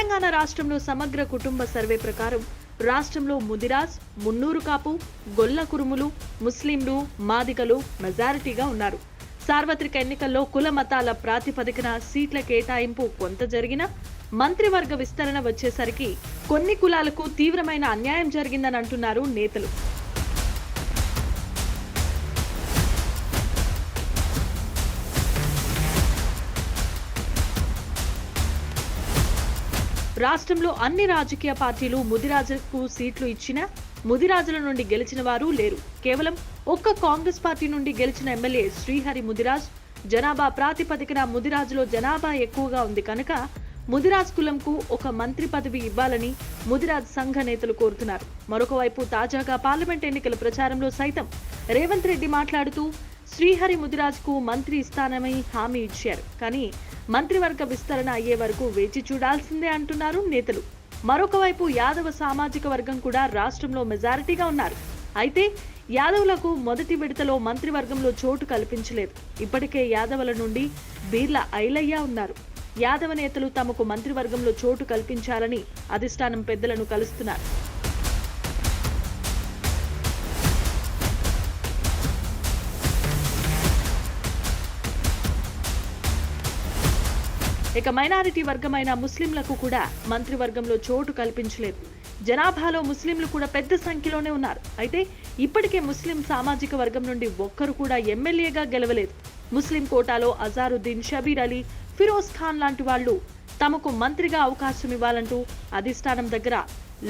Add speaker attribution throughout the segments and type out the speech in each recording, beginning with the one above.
Speaker 1: తెలంగాణ రాష్ట్రంలో సమగ్ర కుటుంబ సర్వే ప్రకారం రాష్ట్రంలో ముదిరాజ్, మున్నూరు కాపు, గొల్ల కురుములు, ముస్లింలు, మాదిగలు మెజారిటీగా ఉన్నారు. సార్వత్రిక ఎన్నికల్లో కుల మతాల ప్రాతిపదికన సీట్ల కేటాయింపు కొంత జరిగినా మంత్రివర్గ విస్తరణ వచ్చేసరికి కొన్ని కులాలకు తీవ్రమైన అన్యాయం జరిగిందని అంటున్నారు నేతలు. రాష్ట్రంలో అన్ని రాజకీయ పార్టీలు ముదిరాజులకు సీట్లు ఇచ్చినా ముదిరాజుల నుండి గెలిచిన వారు లేరు. కేవలం ఒక్క కాంగ్రెస్ పార్టీ నుండి గెలిచిన ఎమ్మెల్యే శ్రీహరి ముదిరాజ్. జనాభా ప్రాతిపదికన ముదిరాజులో జనాభా ఎక్కువగా ఉంది కనుక ముదిరాజ్ కులంకు ఒక మంత్రి పదవి ఇవ్వాలని ముదిరాజ్ సంఘ నేతలు కోరుతున్నారు. మరొక వైపు తాజాగా పార్లమెంట్ ఎన్నికల ప్రచారంలో సైతం రేవంత్ రెడ్డి మాట్లాడుతూ శ్రీహరి ముదిరాజ్ కు మంత్రి ఇస్తానని హామీ ఇచ్చారు. కానీ మంత్రివర్గ విస్తరణ అయ్యే వరకు వేచి చూడాల్సిందే అంటున్నారు నేతలు. మరొక వైపు యాదవ సామాజిక వర్గం కూడా రాష్ట్రంలో మెజారిటీగా ఉన్నారు. అయితే యాదవులకు మొదటి విడతలో మంత్రివర్గంలో చోటు కల్పించలేదు. ఇప్పటికే యాదవుల నుండి బీర్ల ఐలయ్య ఉన్నారు. యాదవ నేతలు తమకు మంత్రివర్గంలో చోటు కల్పించాలని అధిష్టానం పెద్దలను కలుస్తున్నారు. ఇక మైనారిటీ వర్గమైన ముస్లింలకు కూడా మంత్రివర్గంలో చోటు కల్పించలేదు. జనాభాలో ముస్లింలు కూడా పెద్ద సంఖ్యలోనే ఉన్నారు. అయితే ఇప్పటికే ముస్లిం సామాజిక వర్గం నుండి ఒక్కరు కూడా ఎమ్మెల్యేగా గెలవలేదు. ముస్లిం కోటాలో అజారుద్దీన్, షబీర్ అలీ, ఫిరోజ్ ఖాన్ లాంటి వాళ్లు తమకు మంత్రిగా అవకాశం ఇవ్వాలంటూ అధిష్టానం దగ్గర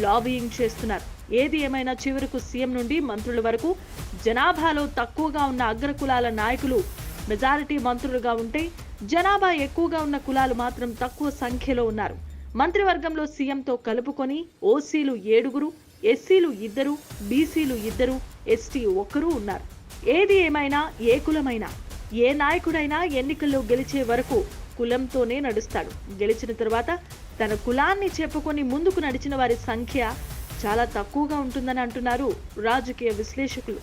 Speaker 1: లాబియింగ్ చేస్తున్నారు. ఏది ఏమైనా చివరకు సీఎం నుండి మంత్రుల వరకు జనాభాలో తక్కువగా ఉన్న అగ్రకులాల నాయకులు మెజారిటీ మంత్రులుగా ఉంటే జనాభా ఎక్కువగా ఉన్న కులాలు మాత్రం తక్కువ సంఖ్యలో ఉన్నారు. మంత్రివర్గంలో సీఎంతో కలుపుకొని ఓసీలు 7, ఎస్సీలు 2, బీసీలు 2, ఎస్టీ 1 ఉన్నారు. ఏది ఏమైనా ఏ కులమైనా ఏ నాయకుడైనా ఎన్నికల్లో గెలిచే వరకు కులంతోనే నడుస్తాడు. గెలిచిన తర్వాత తన కులాన్ని చెప్పుకొని ముందుకు నడిచిన వారి సంఖ్య చాలా తక్కువగా ఉంటుందని అంటున్నారు రాజకీయ విశ్లేషకులు.